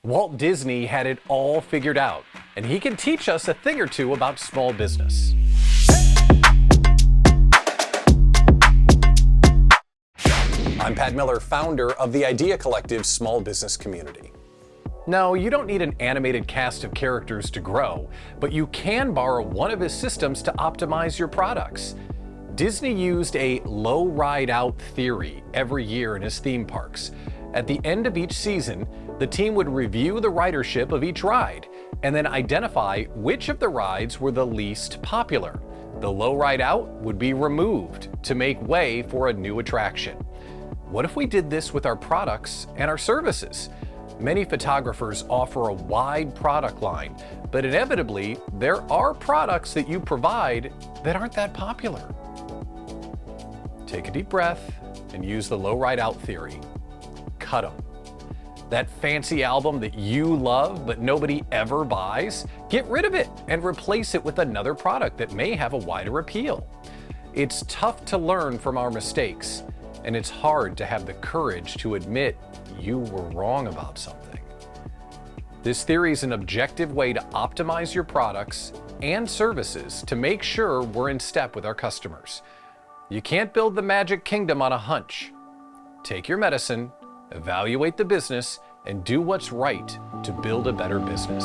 Walt Disney had it all figured out, and he can teach us a thing or two about small business. I'm Pat Miller, founder of the Idea Collective small business community. No, you don't need an animated cast of characters to grow, but you can borrow one of his systems to optimize your products. Disney used a low ride out theory every year in his theme parks. At the end of each season, the team would review the ridership of each ride and then identify which of the rides were the least popular. The low ride out would be removed to make way for a new attraction. What if we did this with our products and our services? Many photographers offer a wide product line, but inevitably, there are products that you provide that aren't that popular. Take a deep breath and use the low ride out theory. Cut them. That fancy album that you love but nobody ever buys, get rid of it and replace it with another product that may have a wider appeal. It's tough to learn from our mistakes, and it's hard to have the courage to admit you were wrong about something. This theory is an objective way to optimize your products and services to make sure we're in step with our customers. You can't build the magic kingdom on a hunch. Take your medicine, evaluate the business, and do what's right to build a better business.